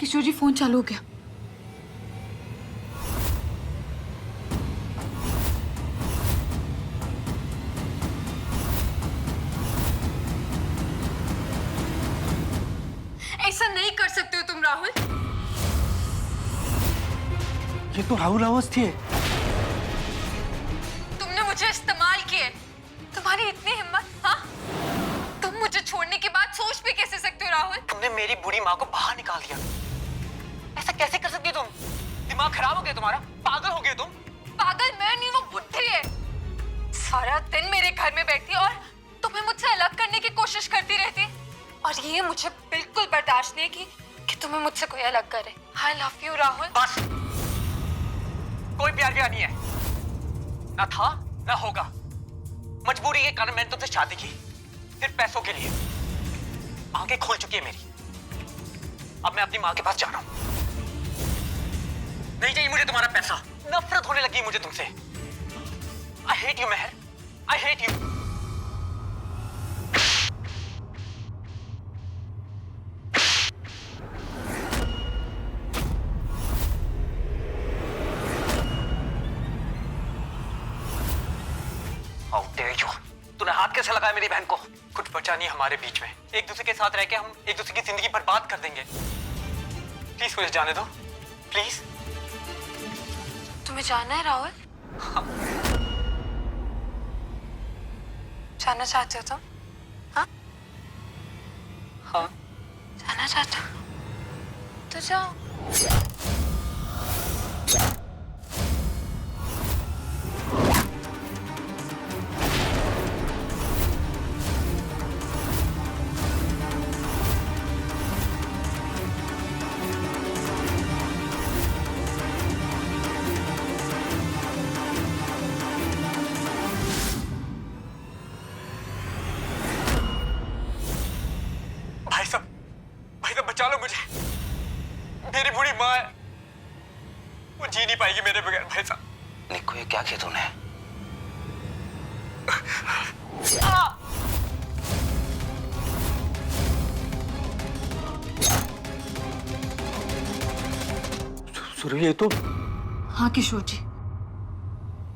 किशोर जी phone चालू हो गया। ऐसा नहीं कर सकते हो तुम राहुल। ये तो राहुल अवस्थी है। तुमने मुझे इस्तेमाल किया। तुम्हारी इतनी हिम्मत, हाँ? तुम मुझे छोड़ने के बाद सोच भी कैसे सकते हो राहुल? तुमने मेरी बूढ़ी माँ को बाहर निकाल दिया। ऐसा कैसे कर सकती हो तुम? दिमाग खराब हो गया तुम्हारा? पागल हो गए तुम? पागल मैं नहीं, वो बुद्धि है। सारा दिन मेरे घर में बैठती और तुम्हें मुझसे अलग करने की कोशिश करती रहती। और ये मुझे बिल्कुल बर्दाश्त नहीं कि तुम्हें मुझसे कोई अलग करे। I love you Rahul. बस, कोई प्यार व्यार नहीं है, ना था ना होगा। मजबूरी के कारण मैंने तुमसे शादी की, सिर्फ पैसों के लिए। आंखें खोल चुकी है मेरी। अब मैं अपनी माँ के पास जा रहा हूं। नहीं चाहिए मुझे तुम्हारा पैसा। नफरत होने लगी मुझे तुमसे। I hate you Mehar, I hate you. How dare you? तूने हाथ कैसे लगाया मेरी बहन को? कुछ बचा नहीं हमारे बीच में। एक दूसरे के साथ रह के हम एक दूसरे की जिंदगी बर्बाद कर देंगे। प्लीज मुझे जाने दो, प्लीज। तुम्हें जाना है राहुल? हाँ। जाना चाहते हो तुम? हाँ? हाँ। जाना चाहते हो तो जाओ। भाई साहब बचा लो मुझे। मेरी बूढ़ी माँ है, वो जी नहीं पाएगी मेरे बगैर। भाई साहब। निक्को, ये क्या किया तूने? सुरभि, ये तो। हाँ किशोर जी,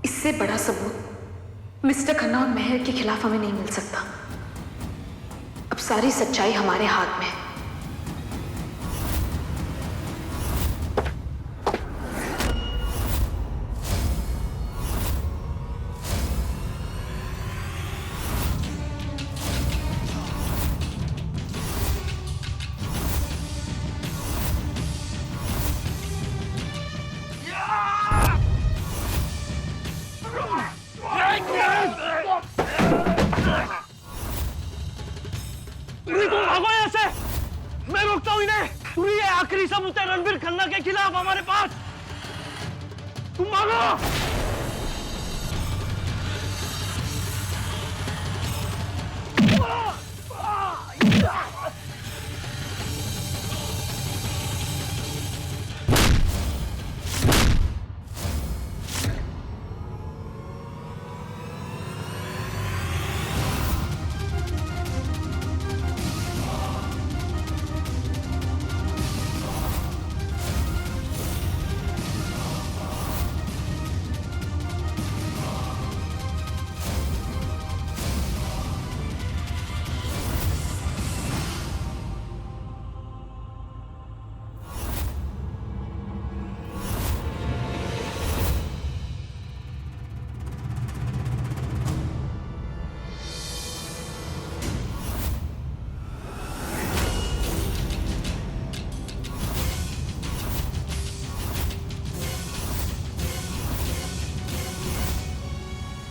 इससे बड़ा सबूत मिस्टर खन्ना और मेहर के खिलाफ हमें नहीं मिल सकता। अब सारी सच्चाई हमारे हाथ में है। मैं रोकता हूं इन्हें। पूरी ये आखिरी सबूत है रणबीर खन्ना के खिलाफ हमारे पास। तुम मांगो।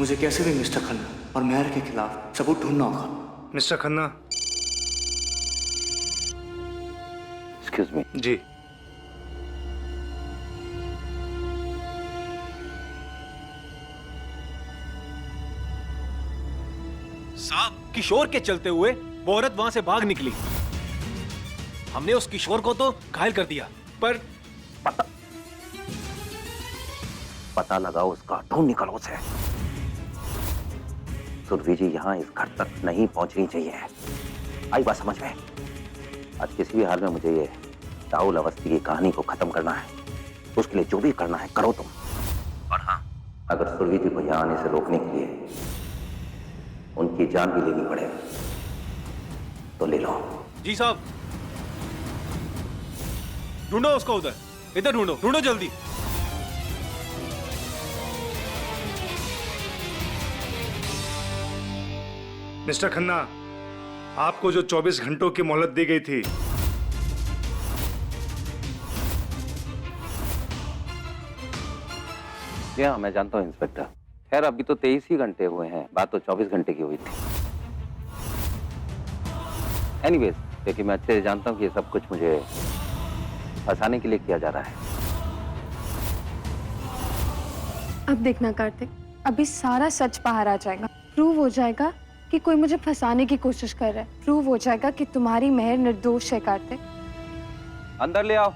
मुझे कैसे भी मिस्टर खन्ना और मेहर के खिलाफ सबूत ढूंढना होगा। मिस्टर खन्ना। Excuse me. जी। साहब, किशोर के चलते हुए वो औरत वहां से भाग निकली। हमने उस किशोर को तो घायल कर दिया, पर पता लगाओ उसका, ढूंढ निकालो उसे। सुरभि जी यहाँ इस घर तक नहीं पहुंचनी चाहिए। आई बात समझ में? आज किसी भी हाल में मुझे ये राहुल अवस्थी की कहानी को खत्म करना है, उसके लिए जो भी करना है करो तुम। और हाँ, अगर सुरभि जी को यहाँ आने से रोकने के लिए उनकी जान भी लेनी पड़े तो ले लो। जी साहब। ढूंढो उसको, उधर इधर ढूंढो, ढूंढो जल्दी। मिस्टर खन्ना, आपको जो 24 घंटों की मोहलत दी गई थी, जी हाँ, मैं जानता हूँ इंस्पेक्टर। खैर अभी तो 23 ही घंटे हुए हैं, बात तो 24 घंटे की हुई थी। एनीवेज, क्योंकि मैं अच्छे से जानता हूँ कि ये सब कुछ मुझे फंसाने के लिए किया जा रहा है। अब देखना कार्तिक, अभी सारा सच बाहर आ जाएगा। प्रूव हो जाएगा कि कोई मुझे फंसाने की कोशिश कर रहा है। प्रूव हो जाएगा कि तुम्हारी मेहर निर्दोष है कार्तिक। अंदर ले आओ।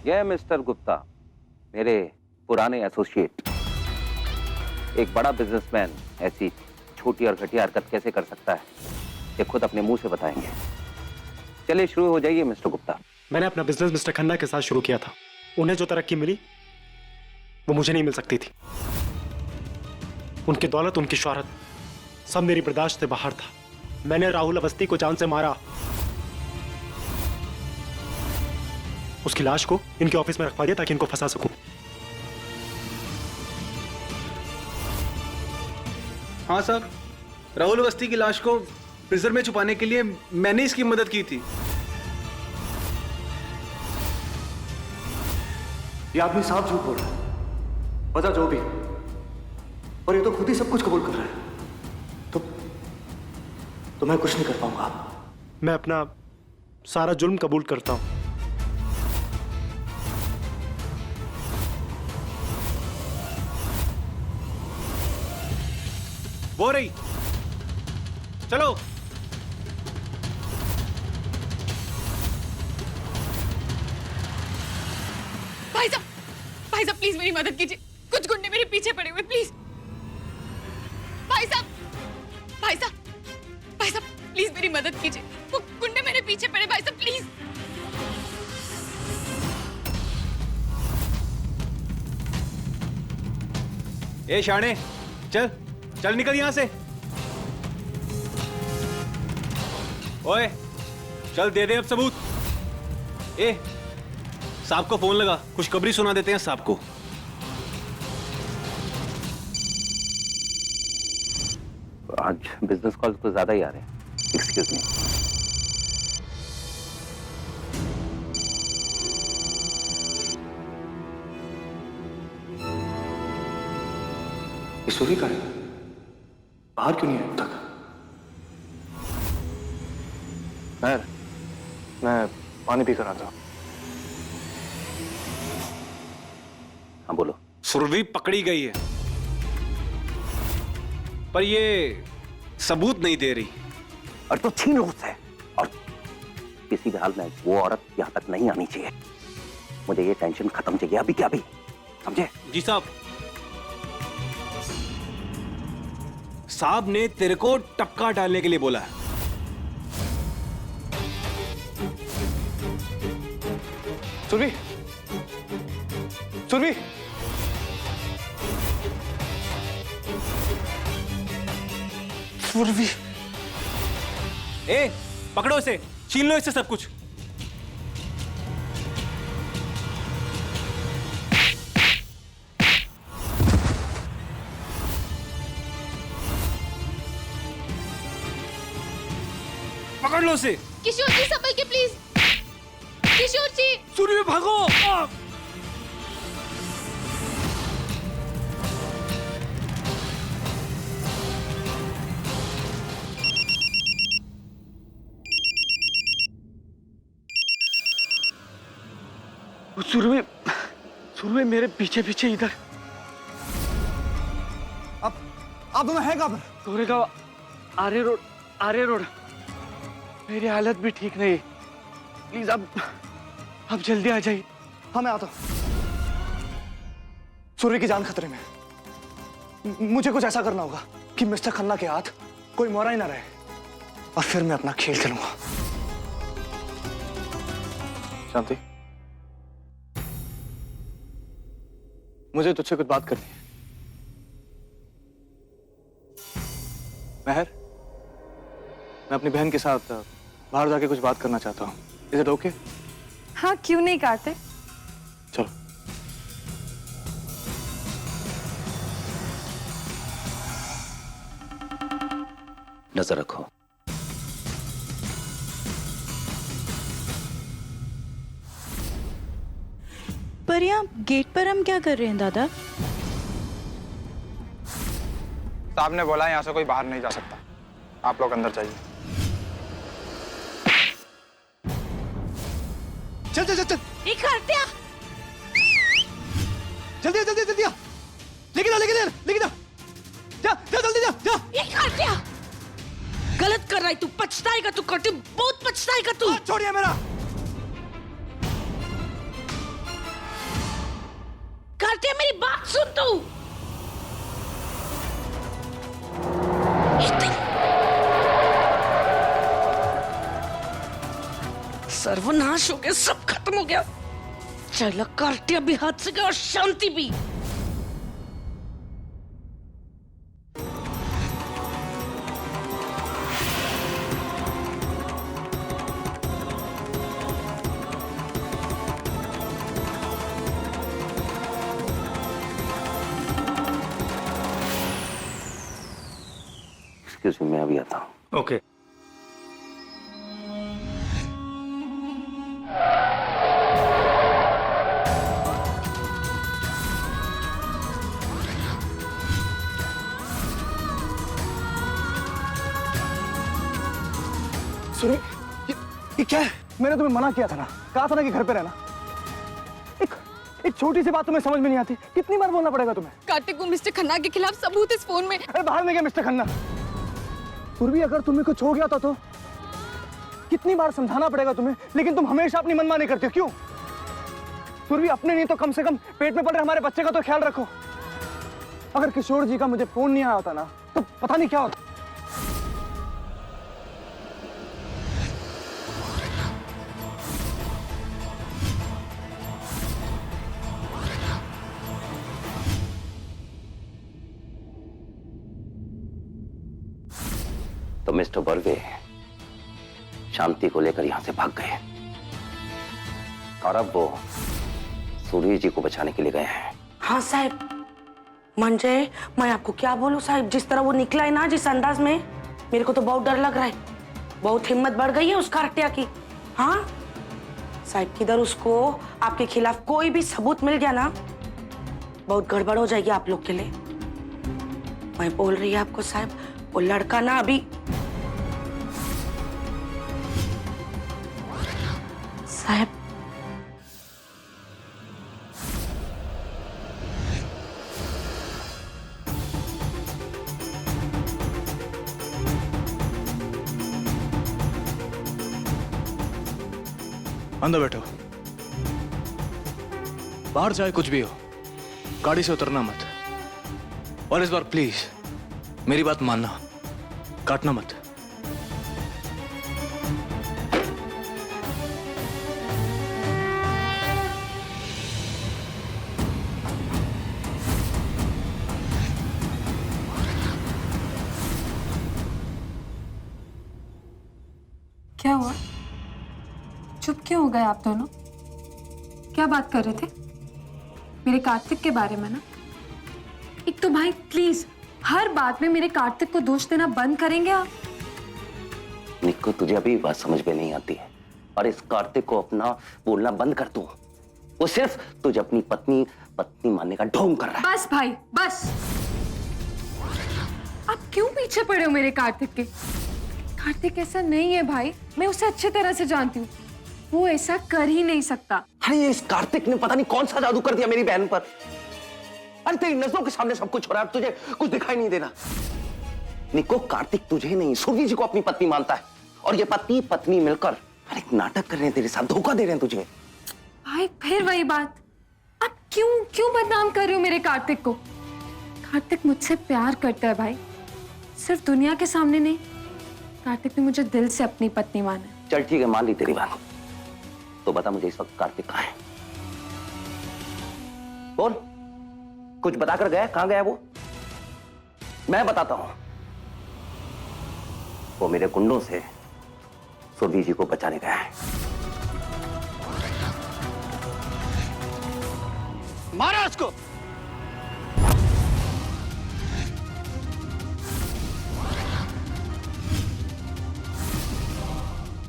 यह मिस्टर गुप्ता, मेरे पुराने एसोसिएट। एक बड़ा बिजनेसमैन ऐसी छोटी और घटिया हरकत कैसे कर सकता है, ये खुद अपने मुंह से बताएंगे। चलिए शुरू हो जाइए मिस्टर गुप्ता। मैंने अपना बिजनेस मिस्टर खन्ना के साथ शुरू किया था। उन्हें जो तरक्की मिली वो मुझे नहीं मिल सकती थी। उनकी दौलत, उनकी शोहरत, सब मेरी बर्दाश्त से बाहर था। मैंने राहुल अवस्थी को जान से मारा। उसकी लाश को इनके ऑफिस में रखवा दिया ताकि इनको फंसा सकूं। हाँ साहब, राहुल अवस्थी की लाश को प्रिजर्व में छुपाने के लिए मैंने इसकी मदद की थी। ये आदमी साफ झूठ बोल रहा है, वजह जो भी, और ये तो खुद ही सब कुछ कबूल कर रहा है। तो मैं कुछ नहीं कर पाऊंगा। मैं अपना सारा जुल्म कबूल करता हूं। वो रही, चलो। भाई साहब प्लीज मेरी मदद कीजिए। कुछ गुंडे मेरे पीछे पड़े हुए, प्लीज। भाई साहब प्लीज मेरी मदद कीजिए। वो गुंडे मेरे पीछे पड़े, भाई साहब प्लीज। ए शाणे, चल चल, निकल यहां से। ओए चल, दे दे अब सबूत। ए साहब को फोन लगा, कुछ खबरी सुना देते हैं साहब को। आज बिजनेस कॉल्स तो ज्यादा ही आ रहे हैं। Excuse me. ये सूर्य का है, बाहर क्यों नहीं है अब तक? मैं पानी पी कर आता हूं। हाँ बोलो। सुरभि पकड़ी गई है, पर ये सबूत नहीं दे रही। और तो छीन लो उससे, और किसी भी हाल में वो औरत यहां तक नहीं आनी चाहिए। मुझे ये टेंशन खत्म चाहिए, अभी क्या अभी, समझे? जी साहब। साहब ने तेरे को टपका डालने के लिए बोला है। सुरभि, सुरभि, सुरभि। ए पकड़ो इसे, छीन लो इससे सब कुछ। पकड़ लो उसे। किशोर जी संभल के प्लीज। किशोर जी। सूर्य भागो। सुरभि मेरे पीछे पीछे इधर। आप दोनों हैं कहाँ पर? गोरेगांव आर्य रोड। मेरी हालत भी ठीक नहीं। प्लीज अब जल्दी आ जाइए। हाँ मैं आता हूँ। सूर्य की जान खतरे में। मुझे कुछ ऐसा करना होगा कि मिस्टर खन्ना के हाथ कोई मोरा ही ना रहे, और फिर मैं अपना खेल खेलूंगा। शांति, मुझे तुझसे कुछ बात करनी है। महर, मैं अपनी बहन के साथ बाहर जाके कुछ बात करना चाहता हूँ। Is it okay? हाँ क्यों नहीं कार्तिक। चलो। नजर रखो। पर यहाँ गेट पर हम क्या कर रहे हैं दादा? साहब ने बोला यहाँ से कोई बाहर नहीं जा सकता, आप लोग अंदर जाइए। चल चल चल चल ये कार्तिया! जल्दी जल्दी जल्दी आ। लेकिन आ जा जा जल्दी जा। ये कार्तिया! गलत कर रहा है तू, पछताएगा तू कार्तिया, बहुत पछताएगा तू। छोड़िए मेरा। कार्तिया मेरी बात सुन तू। सर्वनाश हो गया, सब खत्म हो गया। चलो कार्तिया भी हाथ से गया और शांति भी। एक्सक्यूज मी, मैं अभी आता हूँ। ओके। सुनिए, ये क्या है? मैंने तुम्हें मना किया था ना, कहा था ना कि घर पे रहना। एक छोटी सी बात तुम्हें समझ में नहीं आती, कितनी बार बोलना पड़ेगा तुम्हें? कार्तिक को मिस्टर खन्ना के खिलाफ सबूत इस फोन में। अरे बाहर नहीं गया मिस्टर खन्ना। पूर्वी अगर तुम्हें कुछ हो गया था तो कितनी बार समझाना पड़ेगा तुम्हें, लेकिन तुम हमेशा अपनी मनमानी करते हो, क्यों? पूर्वी अपने नहीं तो कम से कम पेट में पड़ रहे हमारे बच्चे का तो ख्याल रखो। अगर किशोर जी का मुझे फोन नहीं आया होता ना तो पता नहीं क्या होता। तो मिस्टर बर्वे शांति को लेकर यहां से भाग गए और अब वो सूर्य जी को बचाने के लिए गए हैं। हाँ साहब, मंजय, मैं आपको क्या बोलूं साहब, जिस तरह वो निकला है ना, जिस अंदाज में, मेरे को तो बहुत डर लग रहा है। बहुत हिम्मत बढ़ गई है उस कार्तिया की। हाँ साहब, किधर उसको आपके खिलाफ कोई भी सबूत मिल गया ना, बहुत गड़बड़ हो जाएगी आप लोग के लिए। मैं बोल रही हूँ आपको साहब, वो लड़का ना अभी साहब, अंदर बैठो। बाहर चाहे कुछ भी हो, गाड़ी से उतरना मत। और इस बार प्लीज मेरी बात मानना, काटना मत। क्या हुआ? चुप क्यों हो गए आप दोनों? क्या बात कर रहे थे? मेरे कार्तिक के बारे में ना? एक तो भाई प्लीज हर बात में मेरे कार्तिक को दोष देना बंद करेंगे आप? निक्को, तुझे अभी बात समझ में नहीं आती है और इस कार्तिक को अपना बोलना बंद कर दो। वो सिर्फ तुझे अपनी पत्नी मानने का ढोंग कर रहा है। बस भाई बस। आप क्यों पीछे पड़े हो मेरे कार्तिक के? कार्तिक ऐसा नहीं है भाई, मैं उसे अच्छी तरह से जानती हूँ। वो ऐसा कर ही नहीं सकता। अरे इस कार्तिक ने पता नहीं कौन सा जादू कर दिया मेरी बहन पर। अरे तेरी नजरों के सामने सब कुछ हो रहा है, तुझे कुछ दिखाई नहीं देना। निको, कार्तिक तुझे नहीं सुरभि जी को अपनी पत्नी मानता है, और ये पति पत्नी मिलकर अरे एक नाटक कर रहे हैं तेरे साथ, धोखा दे रहे हैं तुझे। भाई फिर वही बात, आप क्यों बदनाम कर रहे हो मेरे कार्तिक को? कार्तिक मुझसे प्यार करता है भाई, सिर्फ दुनिया के सामने नहीं, कार्तिक ने मुझे दिल से अपनी पत्नी माना है। चल ठीक है, मान ली तेरी बात। तो बता मुझे इस वक्त कार्तिक कहाँ है? बोल, कुछ बताकर गया? कहां गया वो? मैं बताता हूं। वो मेरे गुंडों से सुरभि जी को बचाने गया है। मारा उसको।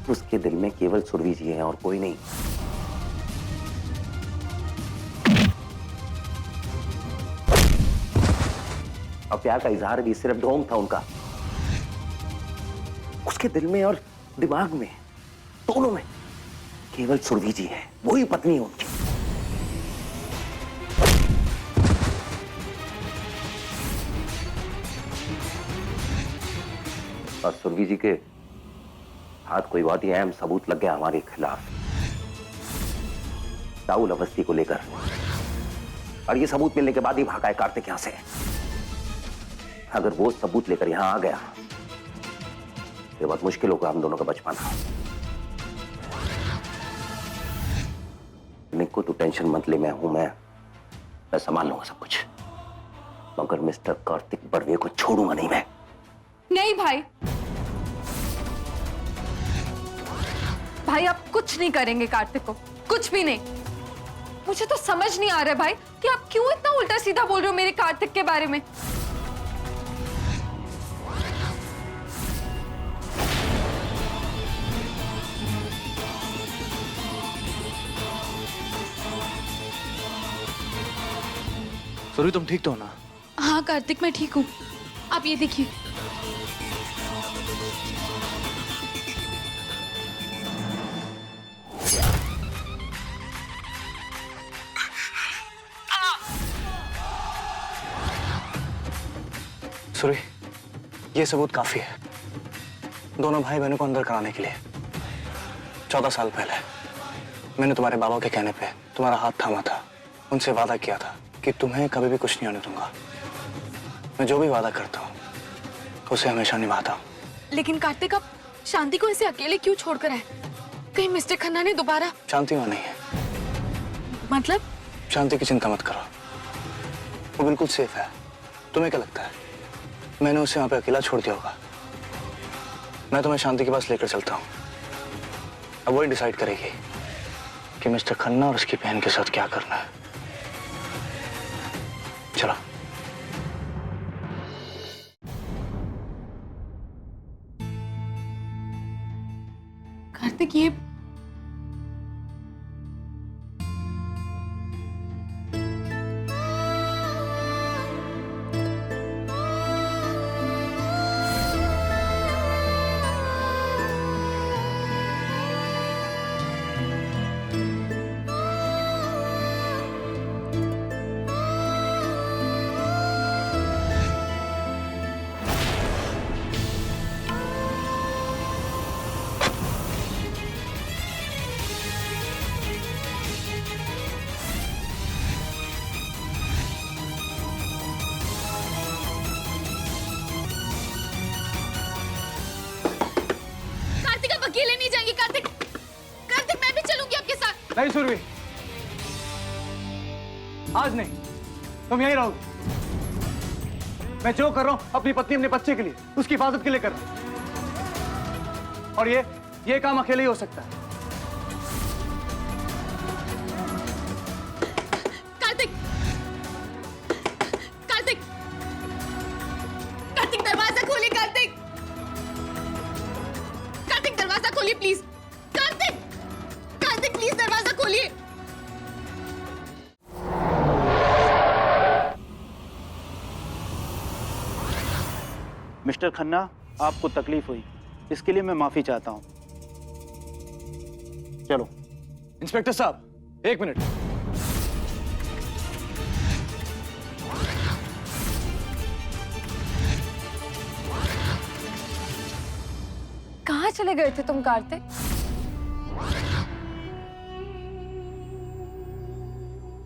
उसके दिल में केवल सुरभि जी है और कोई नहीं। और प्यार का इजहार भी सिर्फ ढोंग था उनका। उसके दिल में और दिमाग में, दोनों में केवल सुरभि जी है, वही पत्नी है उनकी। और सुरभि जी के हाथ कोई बहुत ही अहम सबूत लग गया हमारे खिलाफ, राहुल अवस्थी को लेकर। और ये सबूत मिलने के बाद ही भागा है कार्तिक यहां से। अगर वो सबूत लेकर यहां आ गया तो बहुत मुश्किल होगा हम दोनों का बच पाना। निको तू टेंशन मत ले, मैं संभाल लूंगा सब कुछ, मगर मिस्टर कार्तिक बड़वे को छोड़ूंगा नहीं मैं। नहीं भाई, भाई आप कुछ नहीं करेंगे कार्तिक को, कुछ भी नहीं। मुझे तो समझ नहीं आ रहा है भाई कि आप क्यों इतना उल्टा सीधा बोल रहे हो मेरे कार्तिक के बारे में। सुरभि तुम ठीक तो हो ना? हाँ कार्तिक, मैं ठीक हूँ। आप ये देखिए। सुरभि, ये सबूत काफी है दोनों भाई बहनों को अंदर कराने के लिए। 14 साल पहले मैंने तुम्हारे बाबा के कहने पे तुम्हारा हाथ थामा था, उनसे वादा किया था कि तुम्हें कभी भी कुछ नहीं होने दूंगा। मैं जो भी वादा करता हूँ उसे हमेशा निभाता हूँ। लेकिन कार्तिक, आप शांति को ऐसे अकेले क्यों छोड़कर आए? कहीं मिस्टर खन्ना ने दोबारा? शांति वहां नहीं है। मतलब? शांति की चिंता मत करो, वो बिल्कुल सेफ है। तुम्हें क्या लगता है मैंने उसे वहां पे अकेला छोड़ दिया होगा? मैं तुम्हें शांति के पास लेकर चलता हूँ। अब वही डिसाइड करेगी कि मिस्टर खन्ना और उसकी बहन के साथ क्या करना है। चलो। कार्तिक, ये अकेले नहीं जाएंगे। कार्तिक, कार्तिक मैं भी चलूंगी आपके साथ। नहीं सुरभि, आज नहीं, तुम यहीं रहो। मैं जो कर रहा हूं अपनी पत्नी अपने बच्चे के लिए, उसकी हिफाजत के लिए कर रहा हूं। और ये काम अकेले ही हो सकता है। कार्तिक, कार्तिक, कार्तिक दरवाजा खोलिए। कार्तिक, कार्तिक दरवाजा खोलिए प्लीज। कार्तिक, कार्तिक प्लीज दरवाजा खोलिए। मिस्टर खन्ना, आपको तकलीफ हुई, इसके लिए मैं माफी चाहता हूं। चलो। इंस्पेक्टर साहब, एक मिनट। चले गए थे तुम कार्तिक?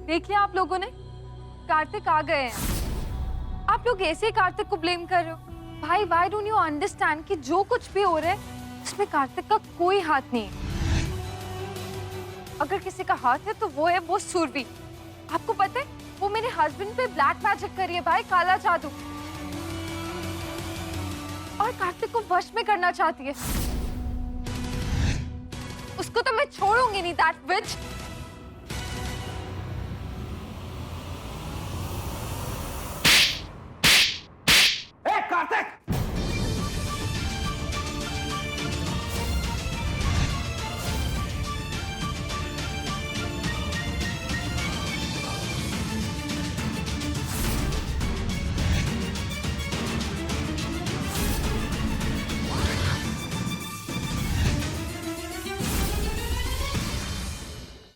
देखिए आप लोगों ने, कार्तिक आ गए हैं। आप लोग ऐसे ही कार्तिक को ब्लेम कर रहे हो। भाई व्हाई डोंट यू अंडरस्टैंड कि जो कुछ भी हो रहा है उसमें कार्तिक का कोई हाथ नहीं है। अगर किसी का हाथ है तो वो सुरभि। आपको पता है वो मेरे हस्बैंड पे ब्लैक मैजिक कर रही है भाई, काला जादू, और कार्तिक को वश में करना चाहती है। उसको तो मैं छोड़ूंगी नहीं, दैट विच।